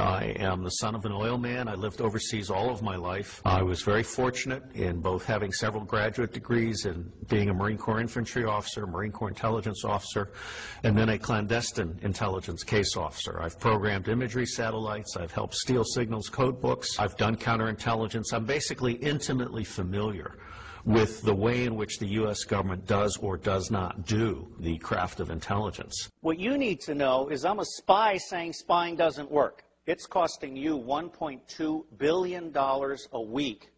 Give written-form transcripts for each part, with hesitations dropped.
I am the son of an oil man. I lived overseas all of my life. I was very fortunate in both having several graduate degrees and being a Marine Corps infantry officer, Marine Corps intelligence officer, and then a clandestine intelligence case officer. I've programmed imagery satellites. I've helped steal signals code books. I've done counterintelligence. I'm basically intimately familiar with the way in which the U.S. government does or does not do the craft of intelligence. What you need to know is I'm a spy saying spying doesn't work. It's costing you $1.2 billion a week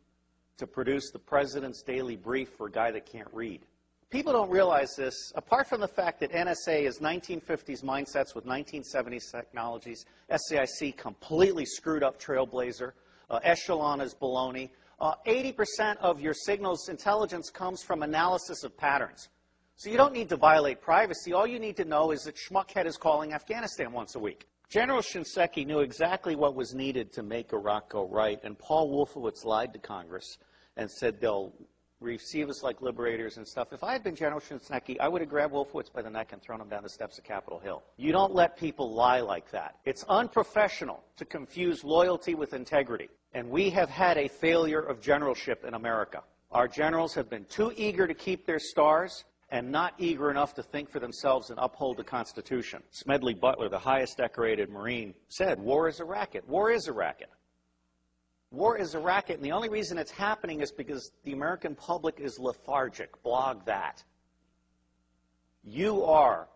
to produce the president's daily brief for a guy that can't read. People don't realize this. Apart from the fact that NSA is 1950s mindsets with 1970s technologies, SAIC completely screwed up Trailblazer, Echelon is baloney. 80% of your signals intelligence comes from analysis of patterns. So you don't need to violate privacy. All you need to know is that Schmuckhead is calling Afghanistan once a week. General Shinseki knew exactly what was needed to make Iraq go right, and Paul Wolfowitz lied to Congress and said they'll receive us like liberators and stuff. If I had been General Shinseki, I would have grabbed Wolfowitz by the neck and thrown him down the steps of Capitol Hill. You don't let people lie like that. It's unprofessional to confuse loyalty with integrity, and we have had a failure of generalship in America. Our generals have been too eager to keep their stars and not eager enough to think for themselves and uphold the Constitution. Smedley Butler, the highest decorated Marine, said, war is a racket. War is a racket. War is a racket, and the only reason it's happening is because the American public is lethargic. Blog that. You are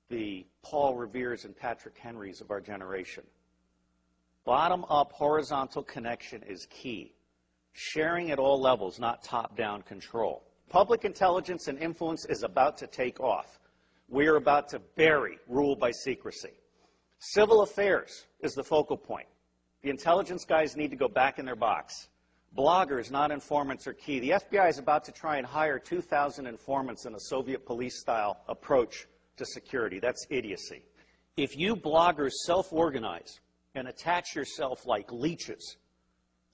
the Paul Reveres and Patrick Henrys of our generation. Bottom-up horizontal connection is key. Sharing at all levels, not top-down control. Public intelligence and influence is about to take off. We are about to bury rule by secrecy. Civil affairs is the focal point. The intelligence guys need to go back in their box. Bloggers, not informants, are key. The FBI is about to try and hire 2,000 informants in a Soviet police-style approach to security. That's idiocy. If you bloggers self-organize and attach yourself like leeches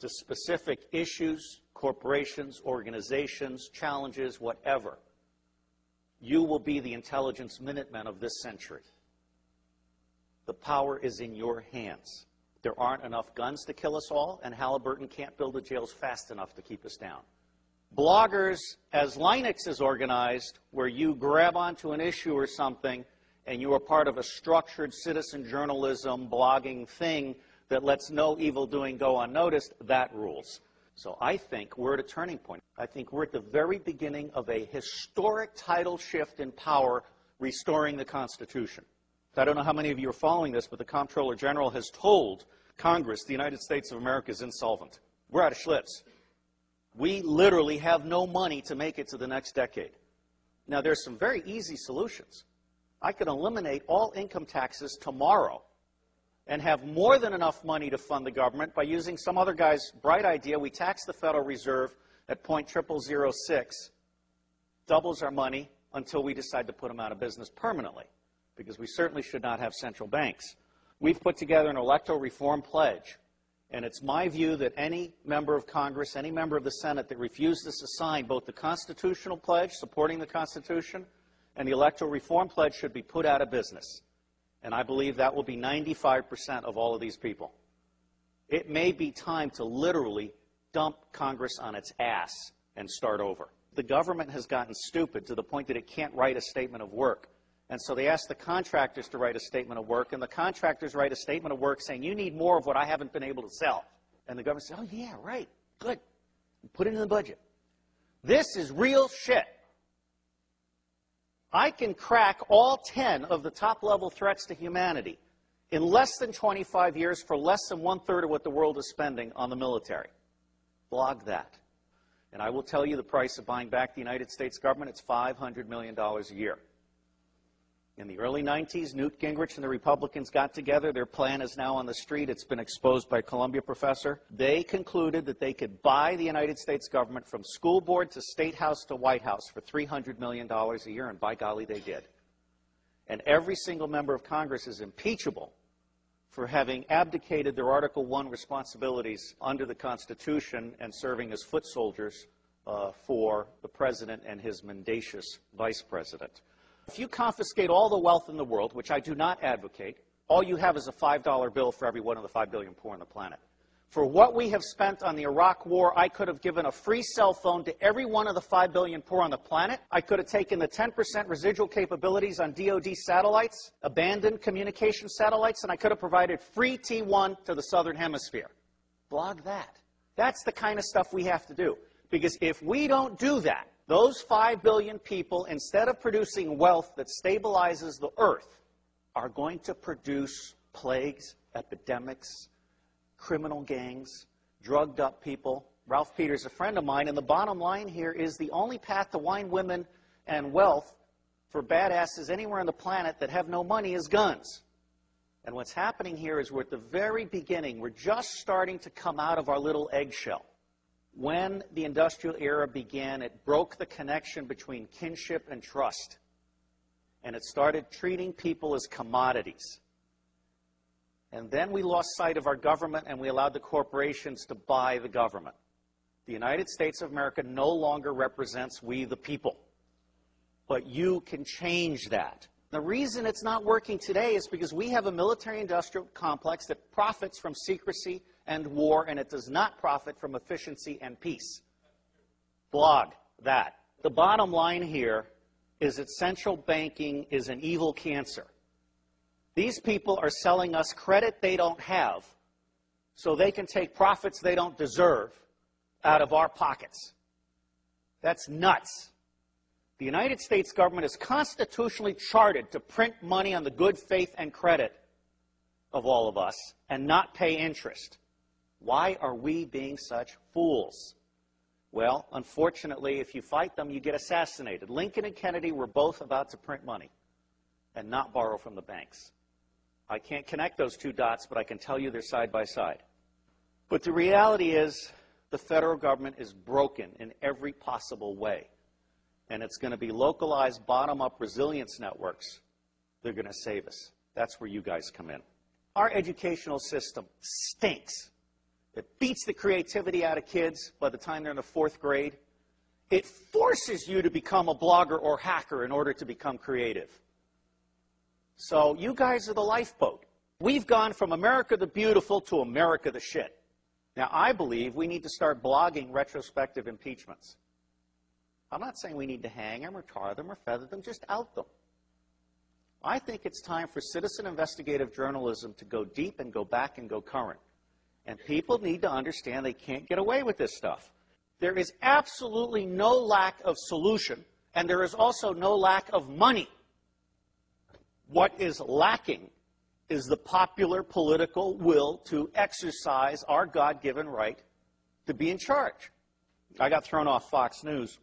to specific issues, corporations, organizations, challenges, whatever, you will be the intelligence Minutemen of this century. The power is in your hands. There aren't enough guns to kill us all, and Halliburton can't build the jails fast enough to keep us down. Bloggers, as Linux is organized, where you grab onto an issue or something and you are part of a structured citizen journalism blogging thing that lets no evil doing go unnoticed, that rules. So I think we're at a turning point. I think we're at the very beginning of a historic tidal shift in power, restoring the Constitution. I don't know how many of you are following this, but the Comptroller General has told Congress the United States of America is insolvent. We're out of Schlitz. We literally have no money to make it to the next decade. Now, there's some very easy solutions. I could eliminate all income taxes tomorrow and have more than enough money to fund the government by using some other guy's bright idea. We tax the Federal Reserve at 0.0006, doubles our money until we decide to put them out of business permanently, because we certainly should not have central banks. We've put together an electoral reform pledge, and it's my view that any member of Congress, any member of the Senate that refuses to sign both the constitutional pledge, supporting the Constitution, and the electoral reform pledge should be put out of business. And I believe that will be 95% of all of these people. It may be time to literally dump Congress on its ass and start over. The government has gotten stupid to the point that it can't write a statement of work. And so they ask the contractors to write a statement of work, and the contractors write a statement of work saying, you need more of what I haven't been able to sell. And the government says, oh yeah, right, good. Put it in the budget. This is real shit. I can crack all 10 of the top-level threats to humanity in less than 25 years for less than 1/3 of what the world is spending on the military. Blog that. And I will tell you the price of buying back the United States government. It's $500 million a year. In the early 90s, Newt Gingrich and the Republicans got together. Their plan is now on the street. It's been exposed by a Columbia professor. They concluded that they could buy the United States government from school board to State House to White House for $300 million a year, and by golly, they did. And every single member of Congress is impeachable for having abdicated their Article I responsibilities under the Constitution and serving as foot soldiers for the president and his mendacious vice president. If you confiscate all the wealth in the world, which I do not advocate, all you have is a $5 bill for every one of the 5 billion poor on the planet. For what we have spent on the Iraq War, I could have given a free cell phone to every one of the 5 billion poor on the planet. I could have taken the 10% residual capabilities on DoD satellites, abandoned communication satellites, and I could have provided free T1 to the Southern Hemisphere. Blog that. That's the kind of stuff we have to do. Because if we don't do that, those 5 billion people, instead of producing wealth that stabilizes the earth, are going to produce plagues, epidemics, criminal gangs, drugged up people. Ralph Peters, a friend of mine, and the bottom line here is the only path to wine, women, and wealth for badasses anywhere on the planet that have no money is guns. And what's happening here is we're at the very beginning. We're just starting to come out of our little eggshell. When the industrial era began, it broke the connection between kinship and trust. And it started treating people as commodities. And then we lost sight of our government and we allowed the corporations to buy the government. The United States of America no longer represents we the people. But you can change that. The reason it's not working today is because we have a military-industrial complex that profits from secrecy and war, and it does not profit from efficiency and peace. Blog that. The bottom line here is that central banking is an evil cancer. These people are selling us credit they don't have so they can take profits they don't deserve out of our pockets. That's nuts. The United States government is constitutionally chartered to print money on the good faith and credit of all of us and not pay interest. Why are we being such fools? Well, unfortunately, if you fight them, you get assassinated. Lincoln and Kennedy were both about to print money and not borrow from the banks. I can't connect those two dots, but I can tell you they're side by side. But the reality is the federal government is broken in every possible way. And it's going to be localized, bottom-up resilience networks. They're going to save us. That's where you guys come in. Our educational system stinks. It beats the creativity out of kids by the time they're in the 4th grade. It forces you to become a blogger or hacker in order to become creative. So you guys are the lifeboat. We've gone from America the Beautiful to America the Shit. Now, I believe we need to start blogging retrospective impeachments. I'm not saying we need to hang them or tar them or feather them, just out them. I think it's time for citizen investigative journalism to go deep and go back and go current. And people need to understand they can't get away with this stuff. There is absolutely no lack of solution, and there is also no lack of money. What is lacking is the popular political will to exercise our God-given right to be in charge. I got thrown off Fox News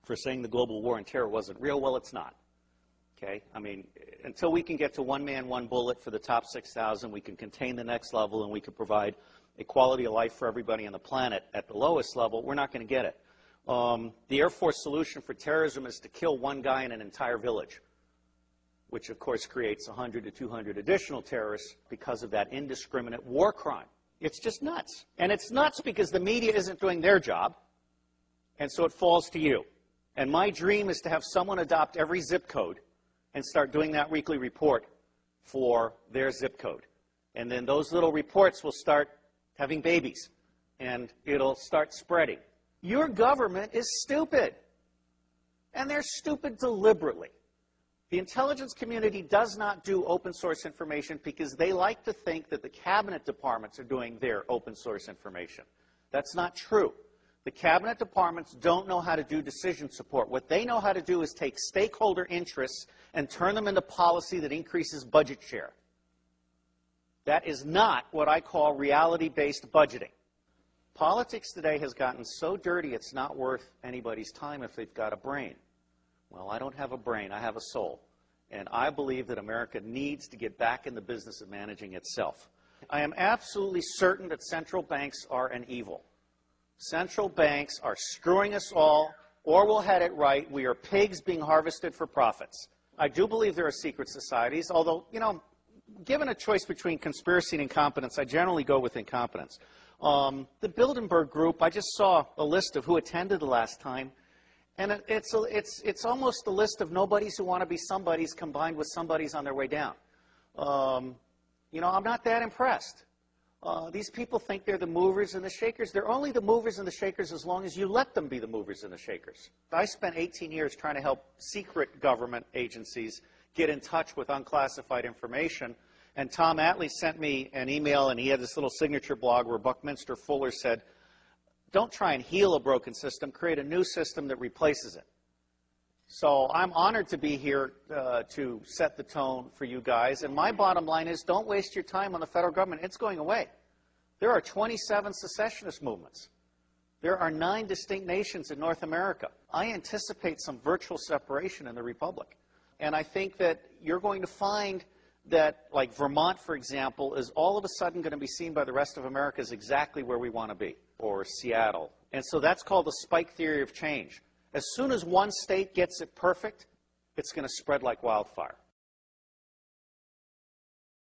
for saying the global war on terror wasn't real. Well, it's not. Okay? I mean, until we can get to one man, one bullet for the top 6,000, we can contain the next level, and we can provide a quality of life for everybody on the planet at the lowest level, we're not going to get it. The Air Force solution for terrorism is to kill one guy in an entire village, which, of course, creates 100 to 200 additional terrorists because of that indiscriminate war crime. It's just nuts. And it's nuts because the media isn't doing their job, and so it falls to you. And my dream is to have someone adopt every zip code and start doing that weekly report for their zip code. And then those little reports will start having babies, and it'll start spreading. Your government is stupid, and they're stupid deliberately. The intelligence community does not do open source information because they like to think that the cabinet departments are doing their open source information. That's not true. The cabinet departments don't know how to do decision support. What they know how to do is take stakeholder interests and turn them into policy that increases budget share. That is not what I call reality-based budgeting. Politics today has gotten so dirty it's not worth anybody's time if they've got a brain. Well, I don't have a brain, I have a soul. And I believe that America needs to get back in the business of managing itself. I am absolutely certain that central banks are an evil. Central banks are screwing us all, or we'll head it right. We are pigs being harvested for profits. I do believe there are secret societies, although, you know, given a choice between conspiracy and incompetence, I generally go with incompetence. The Bilderberg Group, I just saw a list of who attended the last time, and it's almost a list of nobodies who want to be somebodies combined with somebodies on their way down. You know, I'm not that impressed. These people think they're the movers and the shakers. They're only the movers and the shakers as long as you let them be the movers and the shakers. I spent 18 years trying to help secret government agencies get in touch with unclassified information. And Tom Atlee sent me an email, and he had this little signature blog where Buckminster Fuller said, don't try and heal a broken system, create a new system that replaces it. So I'm honored to be here to set the tone for you guys. And my bottom line is, don't waste your time on the federal government. It's going away. There are 27 secessionist movements. There are 9 distinct nations in North America. I anticipate some virtual separation in the Republic. And I think that you're going to find that, like Vermont, for example, is all of a sudden going to be seen by the rest of America as exactly where we want to be, or Seattle. And so that's called the spike theory of change. As soon as one state gets it perfect, it's going to spread like wildfire.